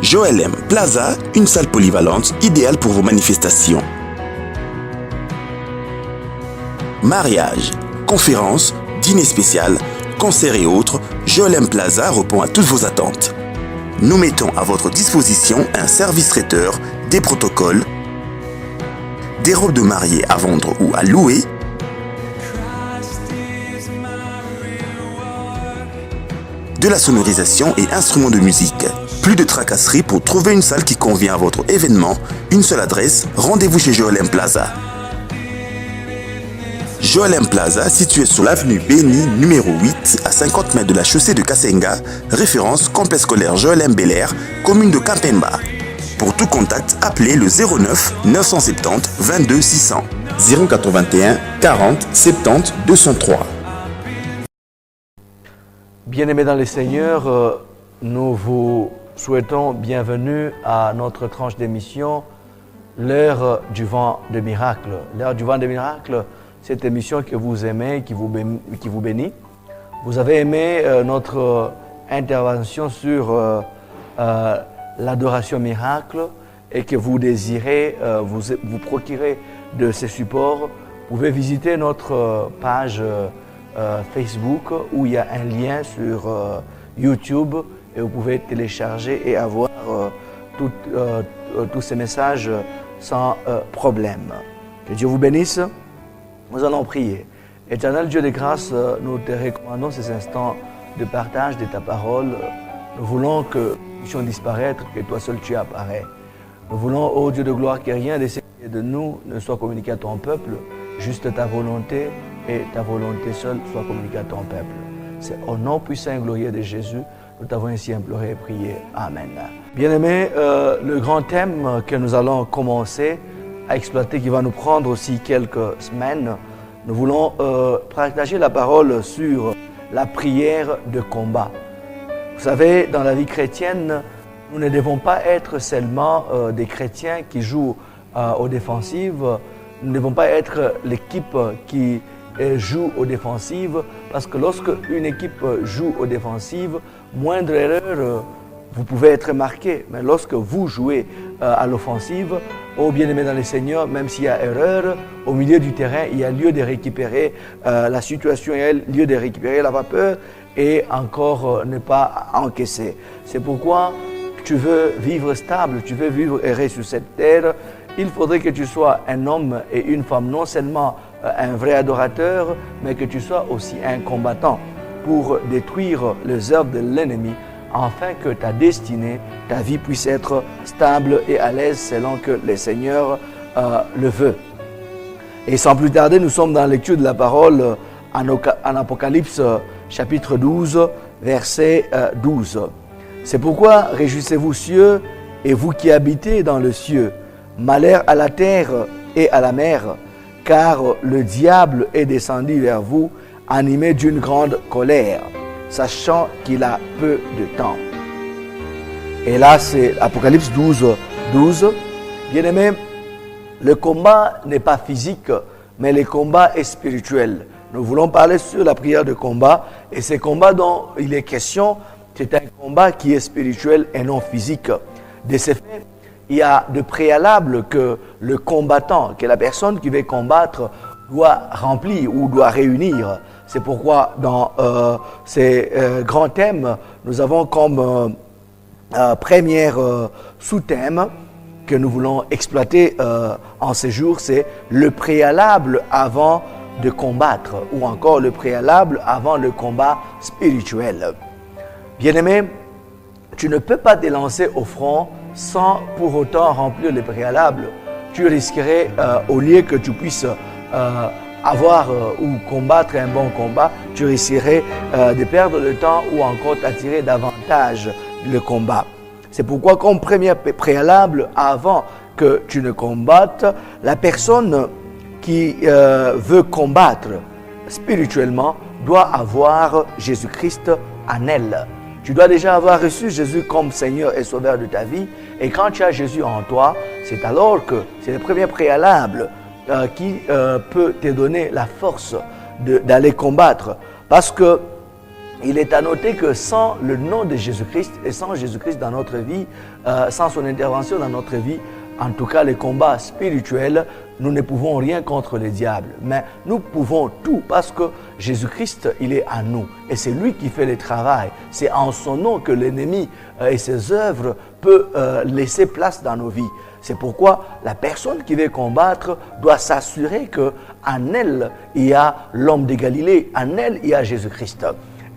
Joel M Plaza, une salle polyvalente idéale pour vos manifestations. Mariage, conférences, dîner spécial, concerts et autres, Joel M Plaza répond à toutes vos attentes. Nous mettons à votre disposition un service traiteur, des protocoles, des robes de mariée à vendre ou à louer, de la sonorisation et instruments de musique. Plus de tracasseries pour trouver une salle qui convient à votre événement. Une seule adresse, rendez-vous chez Joel M Plaza. Joel M Plaza, situé sur l'avenue Béni, numéro 8, à 50 mètres de la chaussée de Kasenga, référence complexe scolaire Joel M Belair, commune de Kampemba. Pour tout contact, appelez le 09 970 22 600 081 40 70 203. Bien-aimés dans le Seigneur, nous vous souhaitons bienvenue à notre tranche d'émission L'heure du vent de miracle. L'heure du vent de miracle, cette émission que vous aimez, qui vous bénit. Vous avez aimé notre intervention sur l'adoration miracle et que vous désirez vous procurer de ces supports. Vous pouvez visiter notre page Facebook où il y a un lien sur YouTube et vous pouvez télécharger et avoir tous ces messages sans problème. Que Dieu vous bénisse. Nous allons prier. Éternel Dieu de grâce, nous te recommandons ces instants de partage de ta parole. Nous voulons que nous puissions disparaître, que toi seul tu apparais. Nous voulons, ô Dieu de gloire, que rien de ce qui est de nous ne soit communiqué à ton peuple, juste ta volonté et ta volonté seule soit communiquée à ton peuple. C'est au nom puissant et glorieux de Jésus, nous t'avons ainsi imploré et prié. Amen. Bien-aimés, le grand thème que nous allons commencer à exploiter, qui va nous prendre aussi quelques semaines, nous voulons partager la parole sur la prière de combat. Vous savez, dans la vie chrétienne, nous ne devons pas être seulement des chrétiens qui jouent aux défensives. Nous ne devons pas être l'équipe qui joue aux défensives, parce que lorsque une équipe joue aux défensives, moindre erreur, vous pouvez être marqué. Mais lorsque vous jouez à l'offensive, ô bien-aimés dans le Seigneur, même s'il y a erreur, au milieu du terrain, il y a lieu de récupérer la situation, il y a lieu de récupérer la vapeur et encore ne pas encaisser. C'est pourquoi tu veux vivre stable, tu veux vivre errer sur cette terre, il faudrait que tu sois un homme et une femme, non seulement un vrai adorateur, mais que tu sois aussi un combattant pour détruire les œuvres de l'ennemi, afin que ta destinée, ta vie puisse être stable et à l'aise selon que le Seigneur le veut. Et sans plus tarder, nous sommes dans la lecture de la parole en Apocalypse chapitre 12, verset 12. C'est pourquoi réjouissez-vous cieux et vous qui habitez dans le cieux, malheur à la terre et à la mer, car le diable est descendu vers vous, animé d'une grande colère, sachant qu'il a peu de temps. Et là, c'est Apocalypse 12, 12. Bien-aimés, le combat n'est pas physique, mais le combat est spirituel. Nous voulons parler sur la prière de combat, et ce combat dont il est question, c'est un combat qui est spirituel et non physique. De ce fait, il y a de préalables que le combattant, que la personne qui veut combattre doit remplir ou doit réunir. C'est pourquoi dans ces grands thèmes, nous avons comme premier sous-thème que nous voulons exploiter en ces jours, c'est le préalable avant de combattre, ou encore le préalable avant le combat spirituel. Bien-aimé, tu ne peux pas te lancer au front sans pour autant remplir les préalables. Tu risquerais, au lieu que tu puisses avoir ou combattre un bon combat, tu risquerais de perdre le temps ou encore t'attirer davantage le combat. C'est pourquoi comme premier préalable, avant que tu ne combattes, la personne qui veut combattre spirituellement doit avoir Jésus-Christ en elle. Tu dois déjà avoir reçu Jésus comme Seigneur et Sauveur de ta vie. Et quand tu as Jésus en toi, c'est alors que c'est le premier préalable qui peut te donner la force d'aller combattre. Parce que il est à noter que sans le nom de Jésus-Christ et sans Jésus-Christ dans notre vie, sans son intervention dans notre vie, en tout cas les combats spirituels, nous ne pouvons rien contre le diable. Mais nous pouvons tout parce que Jésus-Christ, il est à nous. Et c'est lui qui fait le travail. C'est en son nom que l'ennemi et ses œuvres peuvent laisser place dans nos vies. C'est pourquoi la personne qui veut combattre doit s'assurer qu'en elle, il y a l'homme de Galilée. En elle, il y a Jésus-Christ.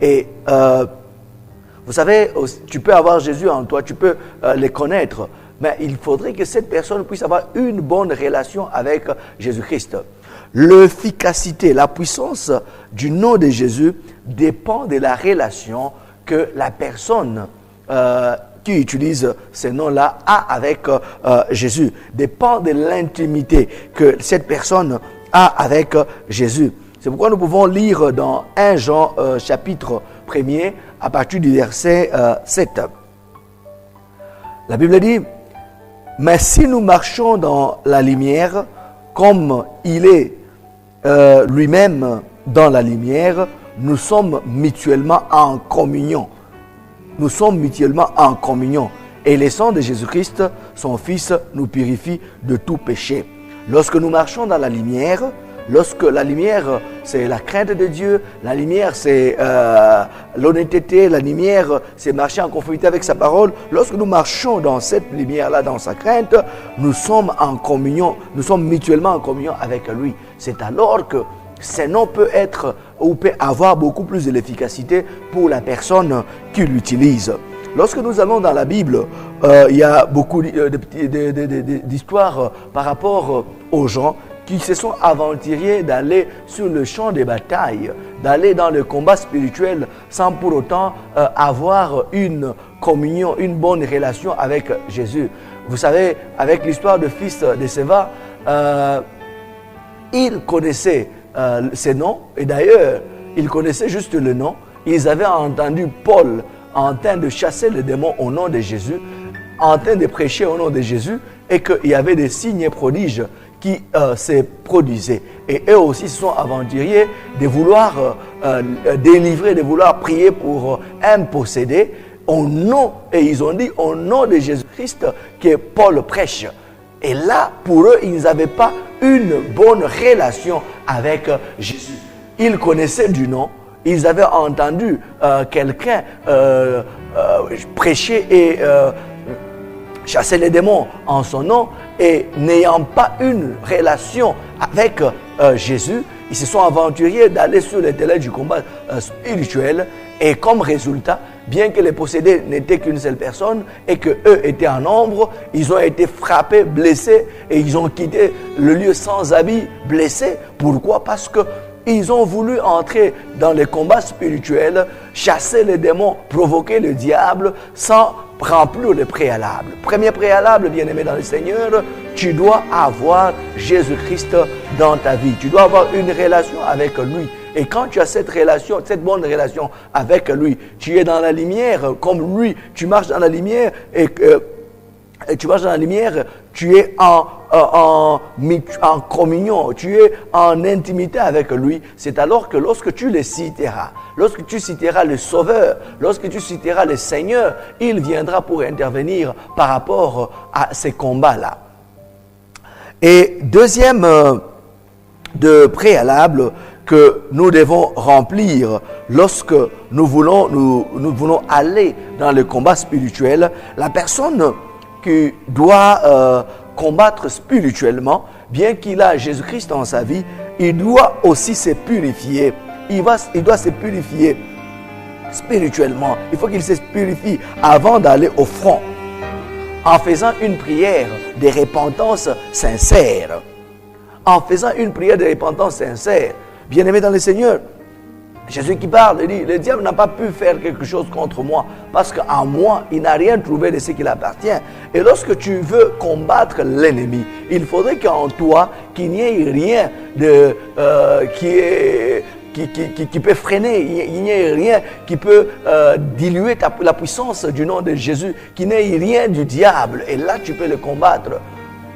Et vous savez, tu peux avoir Jésus en toi, tu peux le connaître. Mais il faudrait que cette personne puisse avoir une bonne relation avec Jésus-Christ. L'efficacité, la puissance du nom de Jésus dépend de la relation que la personne qui utilise ce nom-là a avec Jésus. Dépend de l'intimité que cette personne a avec Jésus. C'est pourquoi nous pouvons lire dans 1 Jean chapitre 1er à partir du verset 7. La Bible dit: mais si nous marchons dans la lumière, comme il est lui-même dans la lumière, nous sommes mutuellement en communion. Nous sommes mutuellement en communion. Et le sang de Jésus-Christ, son Fils, nous purifie de tout péché. Lorsque nous marchons dans la lumière, lorsque la lumière, c'est la crainte de Dieu, la lumière, c'est l'honnêteté, la lumière, c'est marcher en conformité avec sa parole. Lorsque nous marchons dans cette lumière-là, dans sa crainte, nous sommes en communion, nous sommes mutuellement en communion avec lui. C'est alors que ce nom peut être ou peut avoir beaucoup plus de l'efficacité pour la personne qui l'utilise. Lorsque nous allons dans la Bible, il y a beaucoup d'histoires par rapport aux gens qui se sont aventuriers d'aller sur le champ des batailles, d'aller dans le combat spirituel sans pour autant avoir une communion, une bonne relation avec Jésus. Vous savez, avec l'histoire de fils de Séva, ils connaissaient ces noms, et d'ailleurs, ils connaissaient juste le nom. Ils avaient entendu Paul en train de chasser les démons au nom de Jésus, en train de prêcher au nom de Jésus, et qu'il y avait des signes et prodiges qui se produisaient. Et eux aussi se sont aventuriers de vouloir délivrer, de vouloir prier pour un possédé au nom, et ils ont dit au nom de Jésus-Christ que Paul prêche. Et là, pour eux, ils n'avaient pas une bonne relation avec Jésus. Ils connaissaient du nom, ils avaient entendu quelqu'un prêcher et chasser les démons en son nom, et n'ayant pas une relation avec Jésus, ils se sont aventuriers d'aller sur les terrains du combat spirituel, et comme résultat, bien que les possédés n'étaient qu'une seule personne et qu'eux étaient en nombre, ils ont été frappés, blessés, et ils ont quitté le lieu sans habit, blessés. Pourquoi? Parce qu'ils ont voulu entrer dans les combats spirituels, chasser les démons, provoquer le diable sans remplir les préalables. Premier préalable, bien-aimé dans le Seigneur, tu dois avoir Jésus-Christ dans ta vie. Tu dois avoir une relation avec lui. Et quand tu as cette relation, cette bonne relation avec lui, tu es dans la lumière comme lui, tu marches dans la lumière et tu marches dans la lumière, tu es en communion, tu es en intimité avec lui. C'est alors que lorsque tu le citeras, lorsque tu citeras le Sauveur, lorsque tu citeras le Seigneur, il viendra pour intervenir par rapport à ces combats-là. Et deuxième de préalable que nous devons remplir lorsque nous voulons aller dans le combat spirituel, la personne qui doit combattre spirituellement, bien qu'il a Jésus-Christ dans sa vie, il doit aussi se purifier. Il doit se purifier spirituellement. Il faut qu'il se purifie avant d'aller au front, en faisant une prière de repentance sincère. en faisant une prière de repentance sincère. Bien-aimé dans le Seigneur, Jésus qui parle, il dit, le diable n'a pas pu faire quelque chose contre moi, parce qu'en moi, il n'a rien trouvé de ce qui l'appartient. Et lorsque tu veux combattre l'ennemi, il faudrait qu'en toi, qu'il n'y ait rien de, qui peut freiner, il n'y ait rien qui peut diluer la puissance du nom de Jésus, qu'il n'y ait rien du diable. Et là, tu peux le combattre.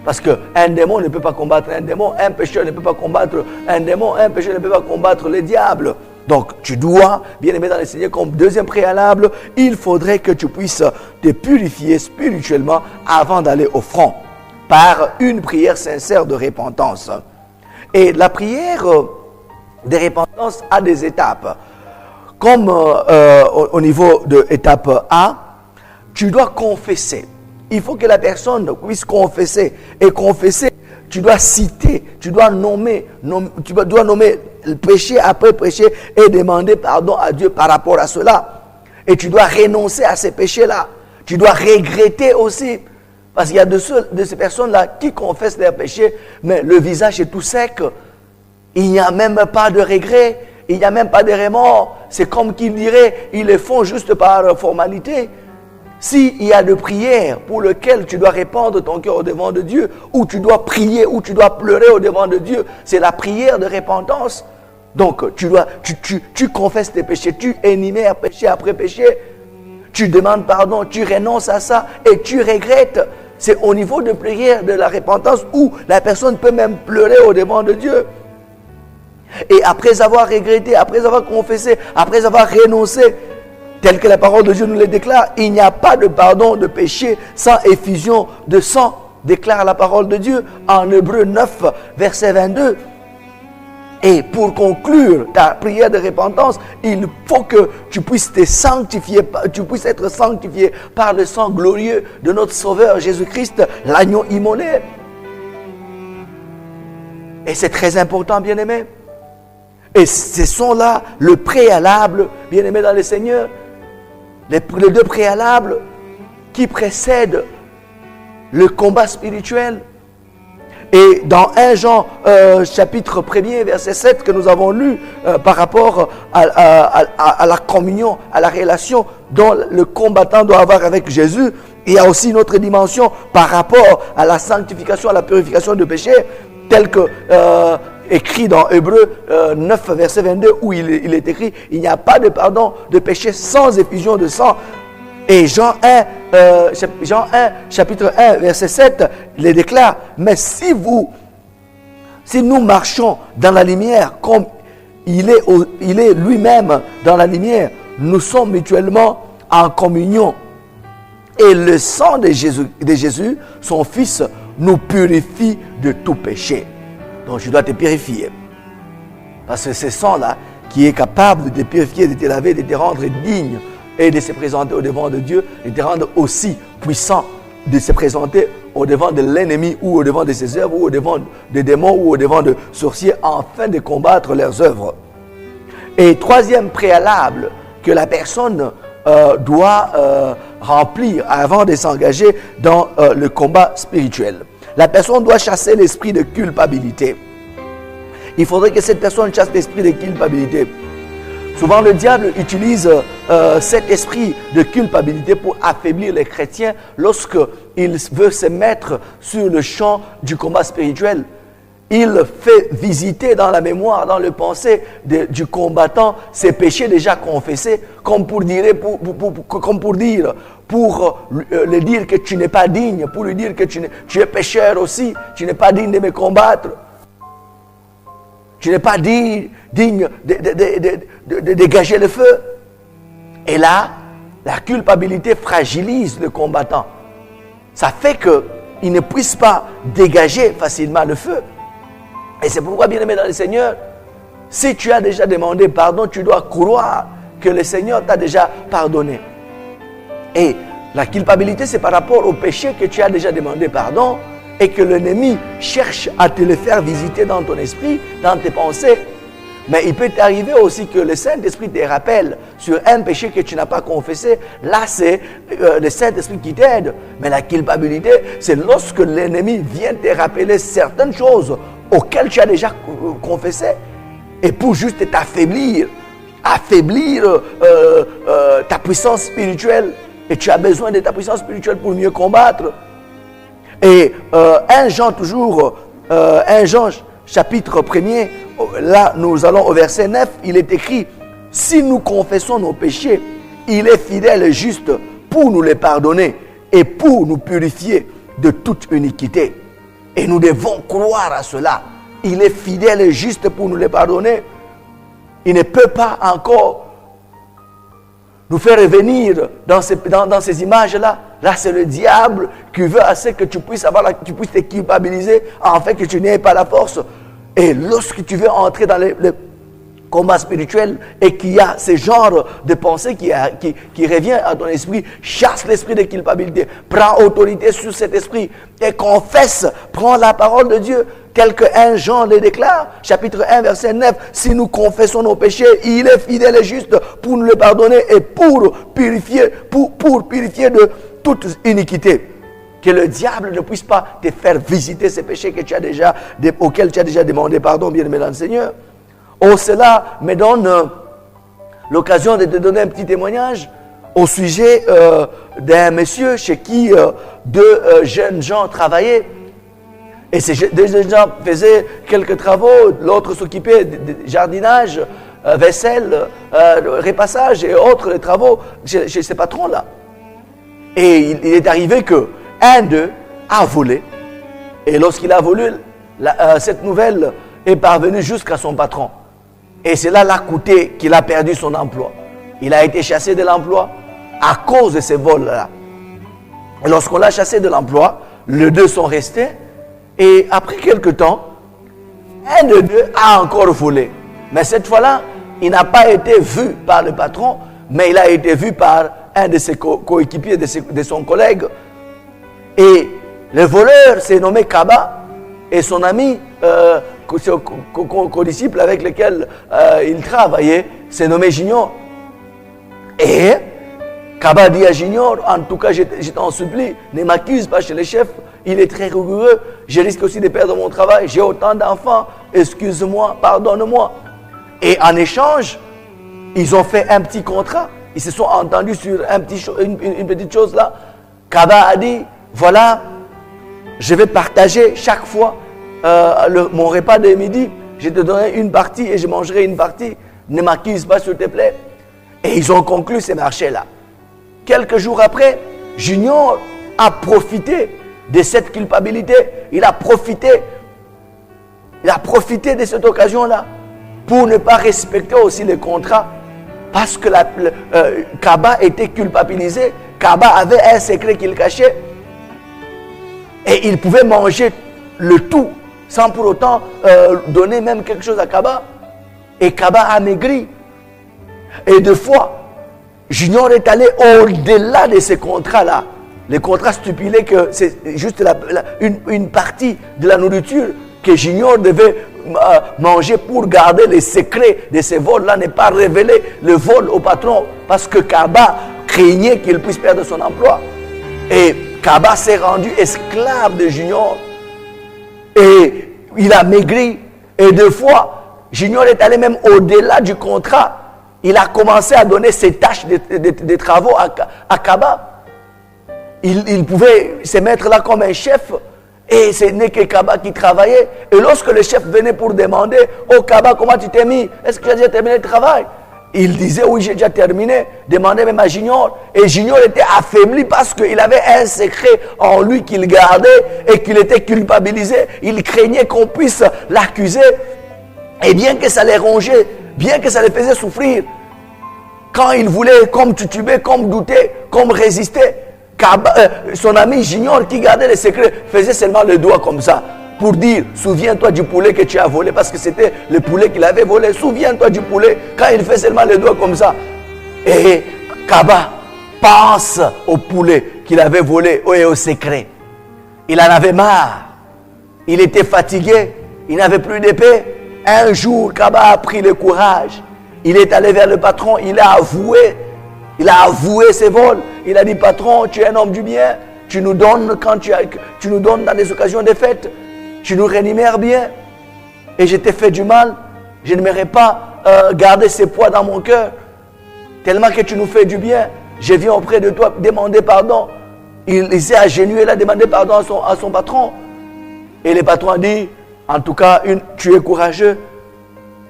Parce qu'un démon ne peut pas combattre un démon, un pécheur ne peut pas combattre un démon, un pécheur ne peut pas combattre le diable. Donc, tu dois, bien aimé dans le Seigneur, comme deuxième préalable, il faudrait que tu puisses te purifier spirituellement avant d'aller au front, par une prière sincère de repentance. Et la prière de repentance a des étapes. Comme au niveau de l'étape A, tu dois confesser. Il faut que la personne puisse confesser. Et confesser, tu dois citer, tu dois nommer péché après péché et demander pardon à Dieu par rapport à cela. Et tu dois renoncer à ces péchés-là. Tu dois regretter aussi. Parce qu'il y a de ces personnes-là qui confessent leurs péchés, mais le visage est tout sec. Il n'y a même pas de regret. Il n'y a même pas de remords. C'est comme qu'ils diraient, ils le font juste par formalité. S'il y a de prières pour lesquelles tu dois répandre ton cœur au devant de Dieu, ou tu dois prier, ou tu dois pleurer au devant de Dieu, c'est la prière de repentance. Donc, tu confesses tes péchés, tu énumères péché après péché, tu demandes pardon, tu renonces à ça et tu regrettes. C'est au niveau de prière de la repentance où la personne peut même pleurer au devant de Dieu. Et après avoir regretté, après avoir confessé, après avoir renoncé, tel que la parole de Dieu nous le déclare, il n'y a pas de pardon de péché sans effusion de sang, déclare la parole de Dieu en Hébreux 9, verset 22. Et pour conclure ta prière de repentance, il faut que tu puisses te sanctifier, tu puisses être sanctifié par le sang glorieux de notre Sauveur Jésus-Christ, l'agneau immolé. Et c'est très important, bien-aimé. Et ce sont là le préalable, bien-aimé dans le Seigneur, les deux préalables qui précèdent le combat spirituel. Et dans 1 Jean chapitre 1er, verset 7 que nous avons lu par rapport à la communion, à la relation dont le combattant doit avoir avec Jésus, il y a aussi une autre dimension par rapport à la sanctification, à la purification du péché, tel que écrit dans Hébreux 9, verset 22, où il est écrit, il n'y a pas de pardon de péché sans effusion de sang. Et Jean 1, chapitre 1, verset 7, les déclare, mais si nous marchons dans la lumière comme il est lui-même dans la lumière, nous sommes mutuellement en communion. Et le sang de Jésus, son Fils, nous purifie de tout péché. Donc tu dois te purifier. Parce que c'est ce sang-là qui est capable de te purifier, de te laver, de te rendre digne et de se présenter au devant de Dieu, et de te rendre aussi puissant, de se présenter au devant de l'ennemi ou au devant de ses œuvres, ou au devant des démons ou au devant de sorciers, afin de combattre leurs œuvres. Et troisième préalable que la personne doit remplir avant de s'engager dans le combat spirituel. La personne doit chasser l'esprit de culpabilité. Il faudrait que cette personne chasse l'esprit de culpabilité. Souvent, le diable utilise cet esprit de culpabilité pour affaiblir les chrétiens lorsqu'il veut se mettre sur le champ du combat spirituel. Il fait visiter dans la mémoire, dans le pensée du combattant ses péchés déjà confessés, comme pour lui dire que tu n'es pas digne, pour lui dire que tu es pécheur aussi, tu n'es pas digne de me combattre. Tu n'es pas digne de dégager le feu. Et là, la culpabilité fragilise le combattant. Ça fait qu'il ne puisse pas dégager facilement le feu. Et c'est pourquoi, bien-aimé dans le Seigneur, si tu as déjà demandé pardon, tu dois croire que le Seigneur t'a déjà pardonné. Et la culpabilité, c'est par rapport au péché que tu as déjà demandé pardon, et que l'ennemi cherche à te le faire visiter dans ton esprit, dans tes pensées. Mais il peut t'arriver aussi que le Saint-Esprit te rappelle sur un péché que tu n'as pas confessé. Là, c'est le Saint-Esprit qui t'aide. Mais la culpabilité, c'est lorsque l'ennemi vient te rappeler certaines choses auquel tu as déjà confessé, et pour juste t'affaiblir, ta puissance spirituelle. Et tu as besoin de ta puissance spirituelle pour mieux combattre. Et 1 Jean toujours, 1 Jean chapitre 1er, là nous allons au verset 9, il est écrit, si nous confessons nos péchés, il est fidèle et juste pour nous les pardonner et pour nous purifier de toute iniquité. Et nous devons croire à cela. Il est fidèle et juste pour nous les pardonner. Il ne peut pas encore nous faire revenir dans ces images-là. Là, c'est le diable qui veut assez que tu puisses te culpabiliser, afin que tu n'aies pas la force. Et lorsque tu veux entrer dans le combat spirituel et qu'il y a ce genre de pensée qui revient à ton esprit, chasse l'esprit de culpabilité, prends autorité sur cet esprit et confesse, prends la parole de Dieu, tel que 1 Jean le déclare, chapitre 1, verset 9, si nous confessons nos péchés, il est fidèle et juste pour nous les pardonner et pour purifier de toute iniquité. Que le diable ne puisse pas te faire visiter ces péchés auxquels tu as déjà demandé pardon, bien-aimé dans le Seigneur. Oh, cela me donne l'occasion de te donner un petit témoignage au sujet d'un monsieur chez qui deux jeunes gens travaillaient. Et ces deux jeunes gens faisaient quelques travaux, l'autre s'occupait de jardinage, vaisselle, repassage et autres travaux chez ces patrons-là. Et il est arrivé qu'un d'eux a volé. Et lorsqu'il a volé, cette nouvelle est parvenue jusqu'à son patron. Et cela l'a coûté qu'il a perdu son emploi. Il a été chassé de l'emploi à cause de ces vols-là. Et lorsqu'on l'a chassé de l'emploi, les deux sont restés. Et après quelque temps, un de deux a encore volé. Mais cette fois-là, il n'a pas été vu par le patron, mais il a été vu par un de ses coéquipiers, de son collègue. Et le voleur s'est nommé Kaba, et son ami, co-disciple avec lequel il travaillait, s'est nommé Junior. Et Kaba dit à Junior, en tout cas, je t'en supplie, ne m'accuse pas chez le chef, il est très rigoureux, je risque aussi de perdre mon travail, j'ai autant d'enfants, excuse-moi, pardonne-moi. Et en échange, ils ont fait un petit contrat, ils se sont entendus sur une petite chose là. Kaba a dit, voilà, je vais partager chaque fois mon repas de midi, je te donnerai une partie et je mangerai une partie, ne m'accuse pas s'il te plaît. Et ils ont conclu ce marché-là. Quelques jours après, Junior a profité de cette culpabilité, il a profité de cette occasion-là pour ne pas respecter aussi le contrat, parce que Kaba était culpabilisé, Kaba avait un secret qu'il cachait, et il pouvait manger le tout sans pour autant donner même quelque chose à Kaba. Et Kaba a maigri. Et deux fois, Junior est allé au-delà de ces contrats-là. Les contrats stipulaient que c'est juste une partie de la nourriture que Junior devait manger pour garder les secrets de ces vols-là, ne pas révéler le vol au patron, parce que Kaba craignait qu'il puisse perdre son emploi. Et Kaba s'est rendu esclave de Junior. Et il a maigri. Et deux fois, Junior est allé même au-delà du contrat. Il a commencé à donner ses tâches de travaux à Kaba. Il pouvait se mettre là comme un chef. Et ce n'est que Kaba qui travaillait. Et lorsque le chef venait pour demander, oh Kaba, comment tu t'es mis? Est-ce que tu as déjà terminé le travail? Il disait, oui, j'ai déjà terminé. Demandait même à Junior. Et Junior était affaibli parce qu'il avait un secret en lui qu'il gardait et qu'il était culpabilisé. Il craignait qu'on puisse l'accuser. Et bien que ça les rongeait, bien que ça les faisait souffrir, quand il voulait comme tutuber, comme douter, comme résister, son ami Junior qui gardait les secrets faisait seulement le doigt comme ça pour dire, souviens-toi du poulet que tu as volé, parce que c'était le poulet qu'il avait volé, souviens-toi du poulet. Quand il fait seulement le doigt comme ça, et Kaba pense au poulet qu'il avait volé et au secret. Il en avait marre, il était fatigué, il n'avait plus d'épée. Un jour, Kaba a pris le courage, il est allé vers le patron, il a avoué ses vols. Il a dit, patron, tu es un homme du bien, tu nous donnes tu nous donnes dans des occasions de fête, tu nous rémunères bien. et je t'ai fait du mal, je n'aimerais pas garder ce poids dans mon cœur. Tellement que tu nous fais du bien, je viens auprès de toi demander pardon. Il s'est agenouillé là, demander pardon à son patron. Et le patron a dit, en tout cas, tu es courageux.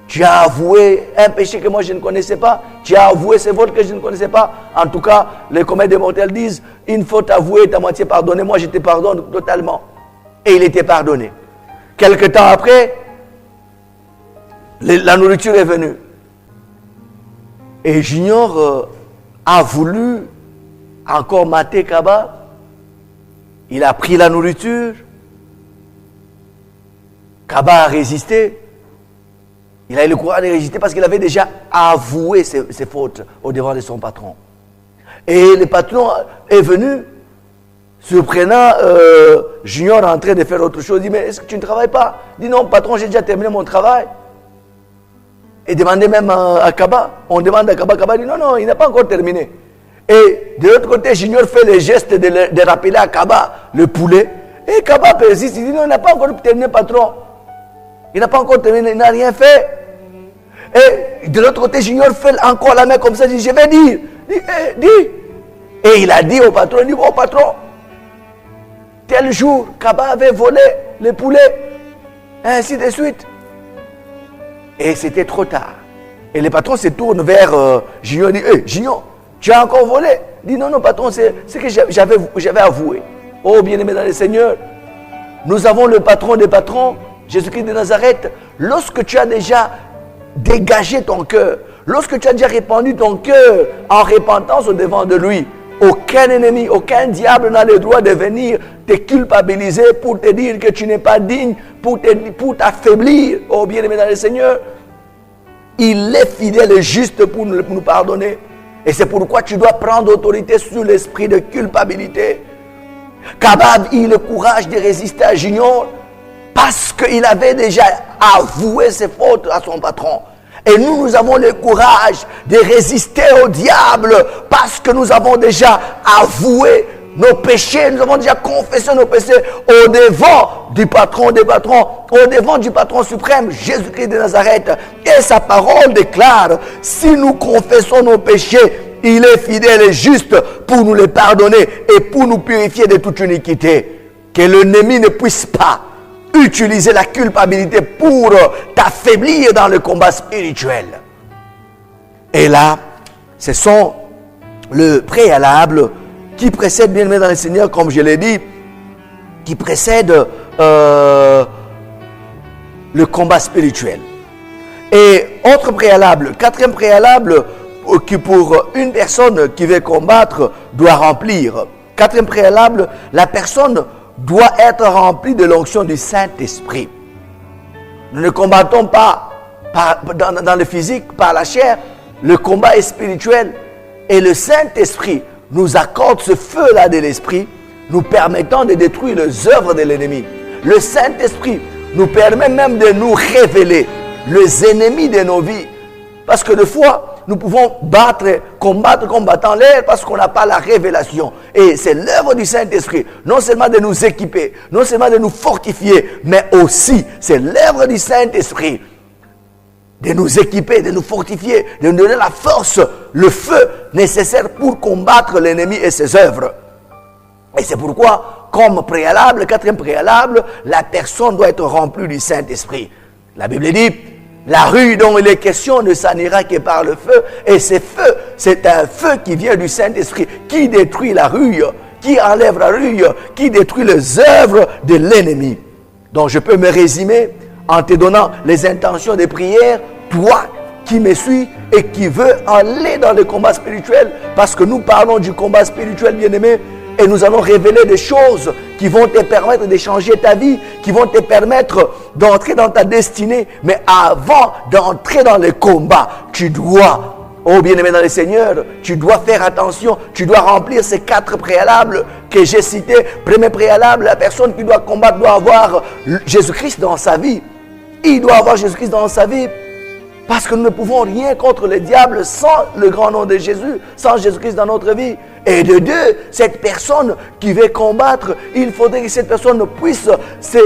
Tu as avoué un péché que moi je ne connaissais pas. Tu as avoué ces fautes que je ne connaissais pas. En tout cas, les communs des mortels disent, une faute avouée est à moitié pardonnée. Moi je te pardonne totalement. Et il était pardonné. Quelque temps après, la nourriture est venue. Et Junior a voulu encore mater Kaba. Il a pris la nourriture. Kaba a résisté. Il a eu le courage de résister parce qu'il avait déjà avoué ses fautes au devant de son patron. Et le patron est venu, surprenant Junior en train de faire autre chose. Il dit, mais est-ce que tu ne travailles pas? Il dit, non, patron, j'ai déjà terminé mon travail. Et demandait même à Kaba. On demande à Kaba. Kaba dit, non, il n'a pas encore terminé. Et de l'autre côté, Junior fait le geste de rappeler à Kaba le poulet. Et Kaba persiste, il dit, non, il n'a pas encore terminé, patron. Il n'a pas encore terminé, il n'a rien fait. Et de l'autre côté, Junior fait encore la main comme ça, il dit, je vais dire. Dis. Et il a dit au patron, il dit, oh patron, tel jour, Kaba avait volé le poulet. Ainsi de suite. Et c'était trop tard. Et le patron se tourne vers Junior et dit, Junior, tu as encore volé? Il dit, non, patron, c'est ce que j'avais avoué. Oh, bien-aimé dans le Seigneur, nous avons le patron des patrons, Jésus-Christ de Nazareth. Lorsque tu as déjà dégagé ton cœur, lorsque tu as déjà répandu ton cœur en repentance au devant de lui, aucun ennemi, aucun diable n'a le droit de venir te culpabiliser pour te dire que tu n'es pas digne, pour t'affaiblir. Oh bien-aimé dans le Seigneur, il est fidèle et juste pour nous pardonner. Et c'est pourquoi tu dois prendre autorité sur l'esprit de culpabilité. Kaba a eu le courage de résister à Junior parce qu'il avait déjà avoué ses fautes à son patron. Et nous avons le courage de résister au diable parce que nous avons déjà avoué nos péchés, nous avons déjà confessé nos péchés au devant du patron des patrons, au devant du patron suprême, Jésus-Christ de Nazareth. Et sa parole déclare, si nous confessons nos péchés, il est fidèle et juste pour nous les pardonner et pour nous purifier de toute iniquité. Que l'ennemi ne puisse pas utiliser la culpabilité pour t'affaiblir dans le combat spirituel. Et là, ce sont le préalable qui précède, bien aimé dans le Seigneur, comme je l'ai dit, qui précède le combat spirituel. Et autre préalable, quatrième préalable qui pour une personne qui veut combattre doit remplir. Quatrième préalable, la personne doit être remplie de l'onction du Saint-Esprit. Nous ne combattons pas dans le physique, par la chair. Le combat est spirituel. Et le Saint-Esprit nous accorde ce feu-là de l'Esprit, nous permettant de détruire les œuvres de l'ennemi. Le Saint-Esprit nous permet même de nous révéler les ennemis de nos vies. Parce que des fois, nous pouvons combattre l'air parce qu'on n'a pas la révélation. Et c'est l'œuvre du Saint-Esprit, non seulement de nous équiper, non seulement de nous fortifier, mais aussi, c'est l'œuvre du Saint-Esprit de nous équiper, de nous fortifier, de nous donner la force, le feu nécessaire pour combattre l'ennemi et ses œuvres. Et c'est pourquoi, comme préalable, quatrième préalable, la personne doit être remplie du Saint-Esprit. La Bible dit, la rue dont il est question ne s'en ira que par le feu. Et ce feu, c'est un feu qui vient du Saint-Esprit, qui détruit la rue, qui enlève la rue, qui détruit les œuvres de l'ennemi. Donc je peux me résumer en te donnant les intentions de prière, toi qui me suis et qui veux aller dans le combat spirituel, parce que nous parlons du combat spirituel, bien-aimé, et nous allons révéler des choses qui vont te permettre de changer ta vie, qui vont te permettre d'entrer dans ta destinée. Mais avant d'entrer dans le combat, tu dois, oh bien-aimé dans le Seigneur, tu dois faire attention, tu dois remplir ces 4 préalables que j'ai cités. Premier préalable, la personne qui doit combattre doit avoir Jésus-Christ dans sa vie. Il doit avoir Jésus-Christ dans sa vie. Parce que nous ne pouvons rien contre le diable sans le grand nom de Jésus, sans Jésus-Christ dans notre vie. Et de deux, cette personne qui veut combattre, il faudrait que cette personne puisse se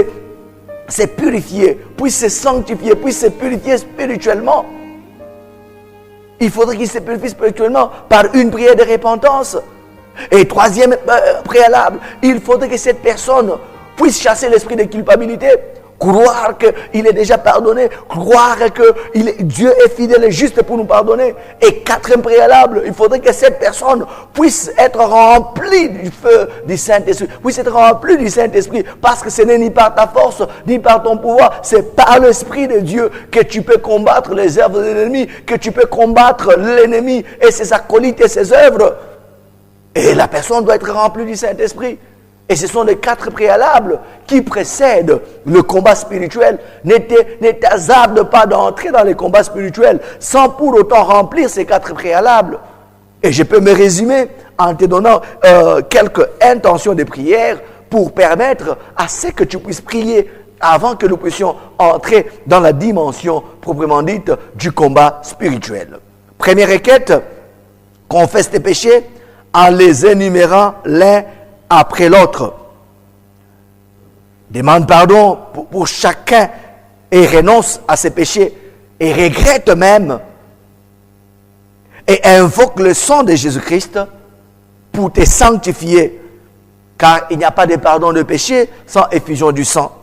se purifier, puisse se sanctifier, puisse se purifier spirituellement. Il faudrait qu'il se purifie spirituellement par une prière de repentance. Et troisième préalable, il faudrait que cette personne puisse chasser l'esprit de culpabilité, croire qu'il est déjà pardonné, croire que Dieu est fidèle et juste pour nous pardonner. Et quatrième préalable, il faudrait que cette personne puisse être remplie du feu du Saint-Esprit, puisse être remplie du Saint-Esprit, parce que ce n'est ni par ta force, ni par ton pouvoir, c'est par l'Esprit de Dieu que tu peux combattre les œuvres de l'ennemi, que tu peux combattre l'ennemi et ses acolytes et ses œuvres. Et la personne doit être remplie du Saint-Esprit. Et ce sont les 4 préalables qui précèdent le combat spirituel. Ne t'hasarde pas d'entrer dans les combats spirituels sans pour autant remplir ces 4 préalables. Et je peux me résumer en te donnant quelques intentions de prière pour permettre à ce que tu puisses prier avant que nous puissions entrer dans la dimension proprement dite du combat spirituel. Première requête, confesse tes péchés en les énumérant l'un après l'autre. Demande pardon pour chacun et renonce à ses péchés et regrette même et invoque le sang de Jésus-Christ pour te sanctifier, car il n'y a pas de pardon de péché sans effusion du sang.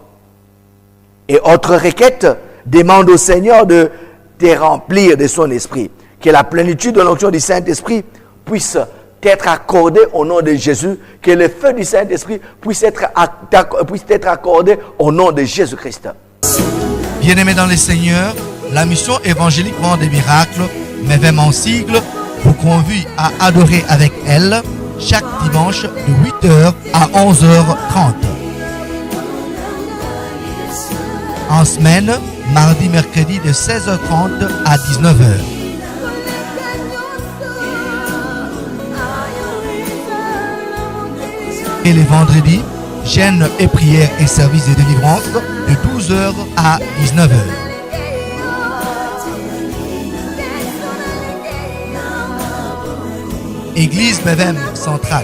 Et autre requête, demande au Seigneur de te remplir de son esprit, que la plénitude de l'onction du Saint-Esprit puisse être accordé au nom de Jésus, que le feu du Saint-Esprit puisse être accordé au nom de Jésus-Christ. Bien-aimés dans le Seigneur, la mission évangélique Vent des miracles, MEVEM en sigle, vous convie à adorer avec elle chaque dimanche de 8h à 11h30. En semaine, mardi, mercredi de 16h30 à 19h. Et les vendredis, jeûne et prière et service de délivrance de 12h à 19h. Église MEVEM centrale,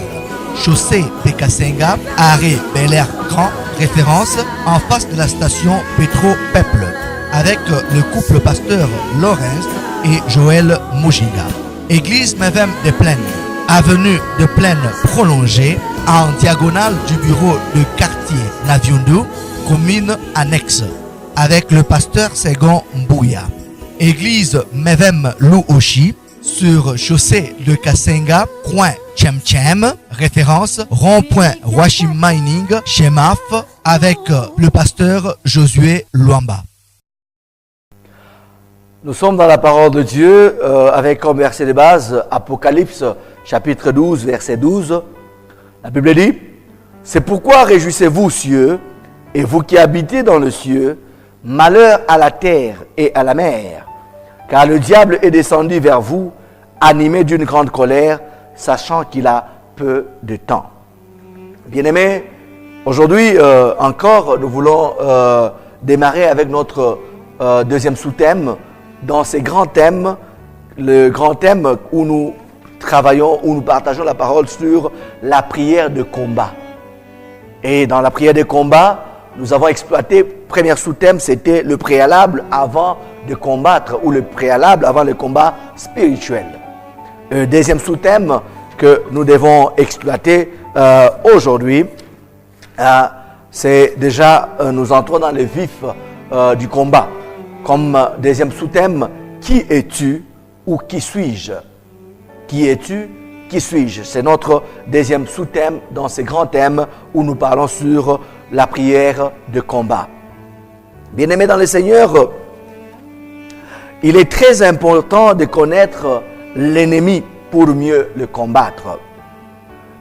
chaussée de Kasenga, arrêt Bel Air Grand, référence en face de la station Petro Peuple, avec le couple pasteur Laurence et Joël Moujiga. Église MEVEM de Plaine, avenue de Plaine prolongée, en diagonale du bureau de quartier Naviundu, commune annexe, avec le pasteur Segon Mbouya. Église MEVEM Louoshi, sur chaussée de Kasenga, coin Tchem, référence rond-point Washim Mining, Chemaf, avec le pasteur Josué Luamba. Nous sommes dans la parole de Dieu avec comme verset de base Apocalypse chapitre 12, verset 12. La Bible dit, « C'est pourquoi réjouissez-vous, cieux, et vous qui habitez dans le cieux, malheur à la terre et à la mer, car le diable est descendu vers vous, animé d'une grande colère, sachant qu'il a peu de temps. » Bien-aimés, aujourd'hui encore, nous voulons démarrer avec notre deuxième sous-thème, dans ces grands thèmes, le grand thème où nous travaillons, où nous partageons la parole sur la prière de combat. Et dans la prière de combat, nous avons exploité, premier sous-thème, c'était le préalable avant de combattre, ou le préalable avant le combat spirituel. Le deuxième sous-thème que nous devons exploiter aujourd'hui, c'est déjà, nous entrons dans le vif du combat. Comme deuxième sous-thème, qui es-tu ou qui suis-je? Qui es-tu? Qui suis-je? C'est notre deuxième sous-thème dans ces grands thèmes où nous parlons sur la prière de combat. Bien-aimés dans le Seigneur, il est très important de connaître l'ennemi pour mieux le combattre.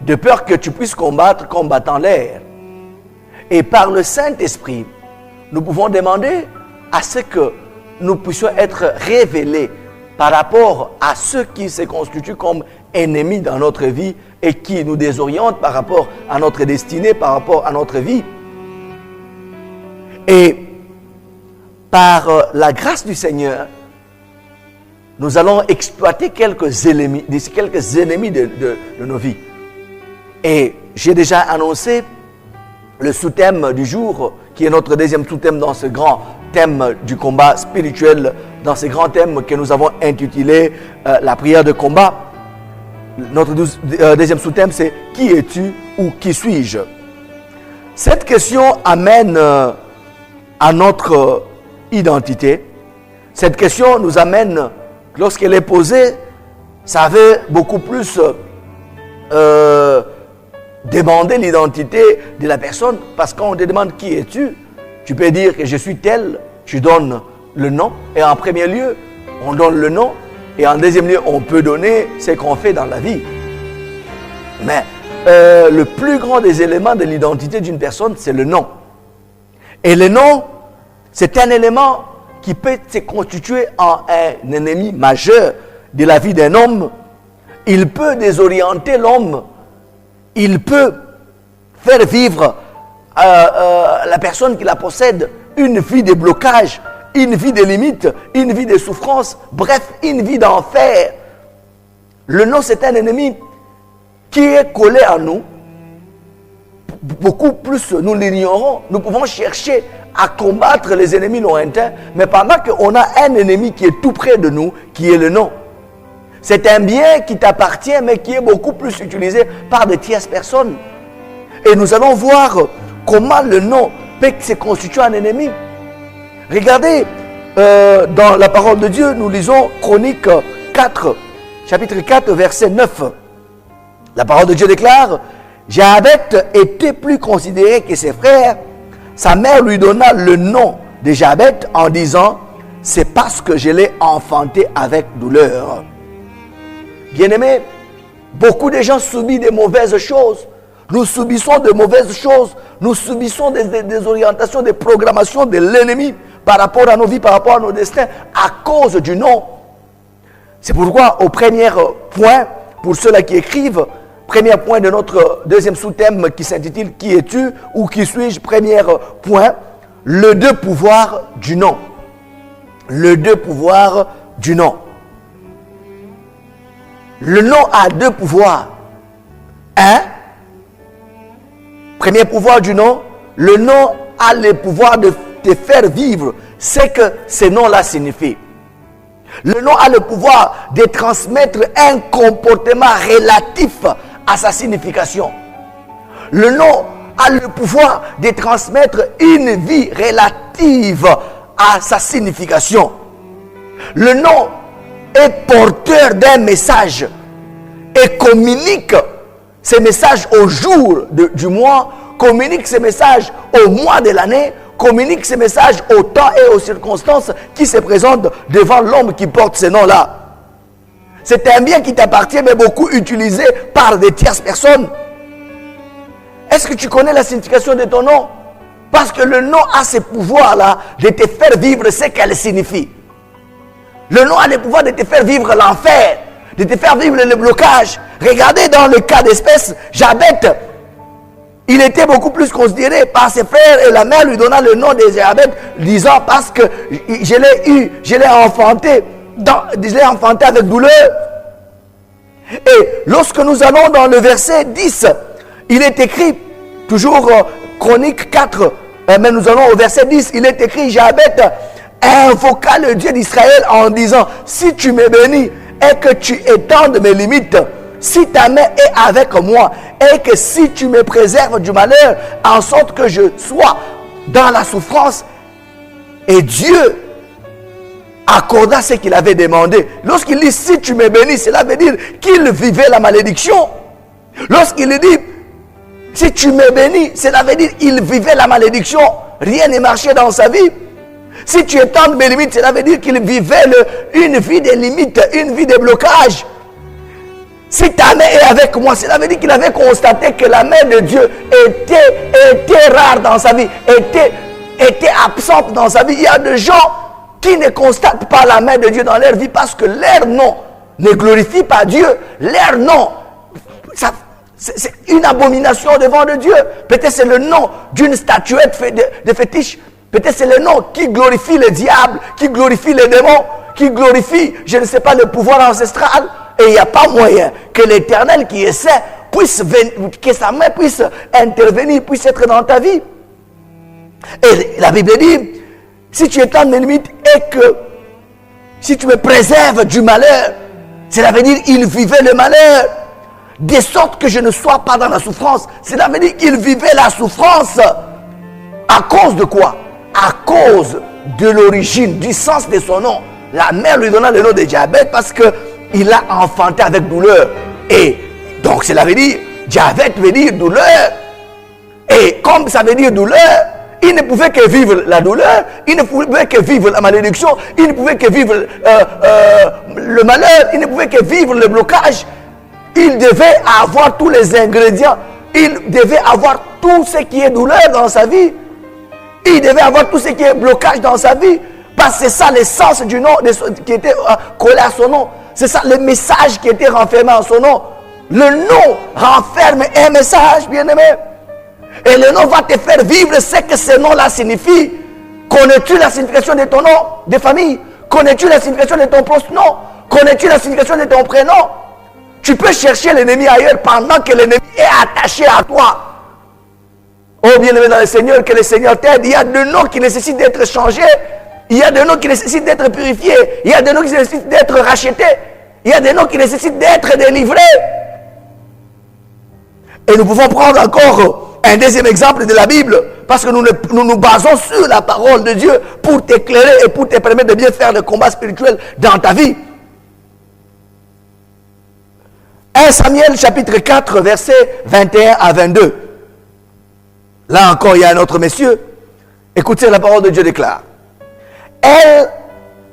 De peur que tu puisses combattre combattant l'air. Et par le Saint-Esprit, nous pouvons demander à ce que nous puissions être révélés par rapport à ceux qui se constituent comme ennemis dans notre vie et qui nous désorientent par rapport à notre destinée, par rapport à notre vie. Et par la grâce du Seigneur, nous allons exploiter quelques ennemis de nos vies. Et j'ai déjà annoncé le sous-thème du jour qui est notre deuxième sous-thème dans ce grand thème du combat spirituel, dans ce grand thème que nous avons intitulé la prière de combat. Notre deuxième sous-thème, c'est « Qui es-tu ou qui suis-je » Cette question amène à notre identité. Cette question nous amène, lorsqu'elle est posée, ça veut beaucoup plus demander l'identité de la personne, parce qu'on te demande qui es-tu, tu peux dire que je suis tel, tu donnes le nom, et en premier lieu, on donne le nom, et en deuxième lieu, on peut donner ce qu'on fait dans la vie. Mais le plus grand des éléments de l'identité d'une personne, c'est le nom. Et le nom, c'est un élément qui peut se constituer en un ennemi majeur de la vie d'un homme. Il peut désorienter l'homme. Il peut faire vivre la personne qui la possède une vie de blocage, une vie de limite, une vie de souffrance, bref, une vie d'enfer. Le nom, c'est un ennemi qui est collé à nous. Beaucoup plus nous l'ignorons. Nous pouvons chercher à combattre les ennemis lointains, mais pendant qu'on a un ennemi qui est tout près de nous, qui est le nom. C'est un bien qui t'appartient, mais qui est beaucoup plus utilisé par de tierces personnes. Et nous allons voir comment le nom peut se constituer un ennemi. Regardez, dans la parole de Dieu, nous lisons Chroniques 4, chapitre 4, verset 9. La parole de Dieu déclare, « Jabet était plus considéré que ses frères. Sa mère lui donna le nom de Jabet en disant, « C'est parce que je l'ai enfanté avec douleur. » Bien-aimés, beaucoup de gens subissent des mauvaises choses. Nous subissons de mauvaises choses. Nous subissons des orientations, des programmations de l'ennemi par rapport à nos vies, par rapport à nos destins, à cause du nom. C'est pourquoi, au premier point, pour ceux-là qui écrivent, premier point de notre deuxième sous-thème qui s'intitule « Qui es-tu ou qui suis-je » Premier point, le deux pouvoirs du nom. Le deux pouvoirs du nom. Le nom a deux pouvoirs. Un, premier pouvoir du nom, le nom a le pouvoir de te faire vivre ce que ce nom-là signifie. Le nom a le pouvoir de transmettre un comportement relatif à sa signification. Le nom a le pouvoir de transmettre une vie relative à sa signification. Le nom est porteur d'un message et communique ces messages au jour du mois, communique ces messages au mois de l'année, communique ces messages au temps et aux circonstances qui se présentent devant l'homme qui porte ce nom-là. C'est un bien qui t'appartient, mais beaucoup utilisé par des tierces personnes. Est-ce que tu connais la signification de ton nom? Parce que le nom a ce pouvoir-là de te faire vivre ce qu'elle signifie. Le nom a le pouvoir de te faire vivre l'enfer, de te faire vivre le blocage. Regardez dans le cas d'espèce, Jabet, il était beaucoup plus considéré par ses frères et la mère lui donna le nom de Jabet, disant parce que je l'ai enfanté avec douleur. Et lorsque nous allons dans le verset 10, il est écrit, toujours Chronique 4, mais nous allons au verset 10, il est écrit, Jabet invoqua le Dieu d'Israël en disant, si tu me bénis et que tu étendes mes limites, si ta main est avec moi et que si tu me préserves du malheur, en sorte que je sois dans la souffrance. Et Dieu accorda ce qu'il avait demandé. Lorsqu'il dit si tu me bénis, cela veut dire qu'il vivait la malédiction. Lorsqu'il dit si tu me bénis, cela veut dire qu'il vivait la malédiction. Rien ne marchait dans sa vie. Si tu étends mes limites, cela veut dire qu'il vivait une vie de limites, une vie de blocage. Si ta main est avec moi, cela veut dire qu'il avait constaté que la main de Dieu était rare dans sa vie, était absente dans sa vie. Il y a des gens qui ne constatent pas la main de Dieu dans leur vie parce que leur nom ne glorifie pas Dieu. Leur nom, c'est une abomination devant de Dieu. Peut-être c'est le nom d'une statuette de fétiche. Peut-être c'est le nom qui glorifie le diable, qui glorifie les démons, qui glorifie, je ne sais pas, le pouvoir ancestral. Et il n'y a pas moyen que l'Éternel qui est saint puisse venir, que sa main puisse intervenir, puisse être dans ta vie. Et la Bible dit, si tu es ton ennemi et que si tu me préserves du malheur, cela veut dire qu'il vivait le malheur, de sorte que je ne sois pas dans la souffrance. Cela veut dire qu'il vivait la souffrance. À cause de quoi? À cause de l'origine, du sens de son nom. La mère lui donna le nom de Diabète parce qu'il l'a enfanté avec douleur. Et donc cela veut dire, Diabète veut dire douleur. Et comme ça veut dire douleur, il ne pouvait que vivre la douleur, il ne pouvait que vivre la malédiction, il ne pouvait que vivre le malheur, il ne pouvait que vivre le blocage. Il devait avoir tous les ingrédients, il devait avoir tout ce qui est douleur dans sa vie. Il devait avoir tout ce qui est blocage dans sa vie. Parce que c'est ça l'essence du nom qui était collé à son nom. C'est ça le message qui était renfermé en son nom. Le nom renferme un message, bien-aimé. Et le nom va te faire vivre ce que ce nom-là signifie. Connais-tu la signification de ton nom de famille? Connais-tu la signification de ton post-nom? Connais-tu la signification de ton prénom? Tu peux chercher l'ennemi ailleurs pendant que l'ennemi est attaché à toi. Oh bien-aimé dans le Seigneur, que le Seigneur t'aide. Il y a des noms qui nécessitent d'être changés. Il y a des noms qui nécessitent d'être purifiés. Il y a des noms qui nécessitent d'être rachetés. Il y a des noms qui nécessitent d'être délivrés. Et nous pouvons prendre encore un deuxième exemple de la Bible. Parce que nous nous basons sur la parole de Dieu pour t'éclairer et pour te permettre de bien faire le combat spirituel dans ta vie. 1 Samuel chapitre 4 versets 21 à 22. Là encore, il y a un autre monsieur. Écoutez, la parole de Dieu déclare. Elle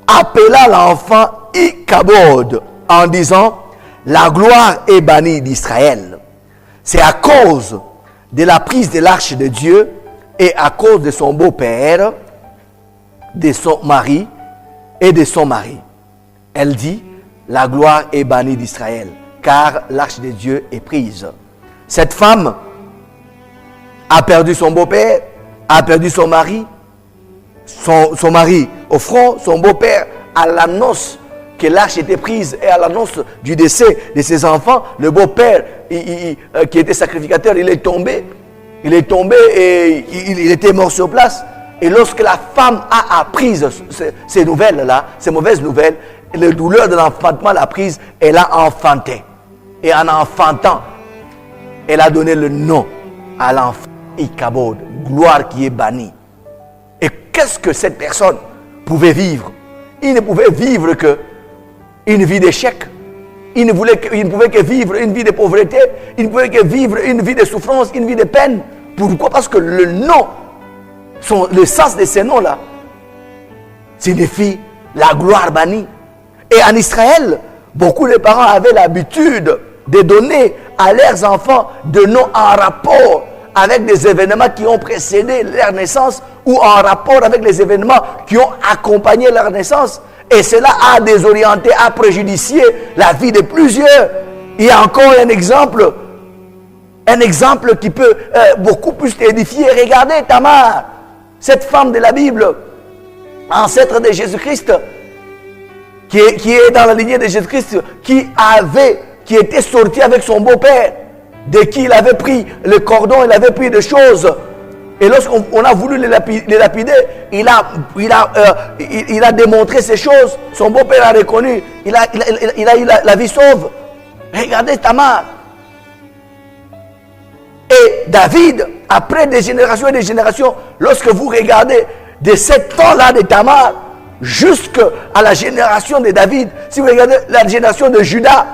appela l'enfant Ichabod en disant, la gloire est bannie d'Israël. C'est à cause de la prise de l'arche de Dieu et à cause de son beau-père, de son mari et de son mari. Elle dit, la gloire est bannie d'Israël, car l'arche de Dieu est prise. Cette femme a perdu son beau-père, a perdu son mari, son mari au front, son beau-père à l'annonce que l'arche était prise et à l'annonce du décès de ses enfants. Le beau-père qui était sacrificateur, il est tombé et il était mort sur place. Et lorsque la femme a appris ces nouvelles-là, ces mauvaises nouvelles, la douleur de l'enfantement l'a prise, elle a enfanté. Et en enfantant, elle a donné le nom à l'enfant. Ichabod, gloire qui est bannie. Et qu'est-ce que cette personne pouvait vivre? Il ne pouvait vivre que une vie d'échec. Il ne pouvait que vivre une vie de pauvreté. Il ne pouvait que vivre une vie de souffrance, une vie de peine. Pourquoi? Parce que le nom, le sens de ces noms-là, signifie la gloire bannie. Et en Israël, beaucoup de parents avaient l'habitude de donner à leurs enfants des noms en rapport avec des événements qui ont précédé leur naissance ou en rapport avec les événements qui ont accompagné leur naissance. Et cela a désorienté, a préjudicié la vie de plusieurs. Il y a encore un exemple qui peut beaucoup plus t'édifier. Regardez Tamar, cette femme de la Bible, ancêtre de Jésus-Christ, qui est dans la lignée de Jésus-Christ, qui était sorti avec son beau-père, de qui il avait pris le cordon, il avait pris des choses. Et lorsqu'on a voulu les lapider, il a démontré ces choses. Son beau-père a reconnu. Il a eu la vie sauve. Regardez Tamar. Et David, après des générations et des générations, lorsque vous regardez de ce temps-là de Tamar jusqu'à la génération de David, si vous regardez la génération de Judas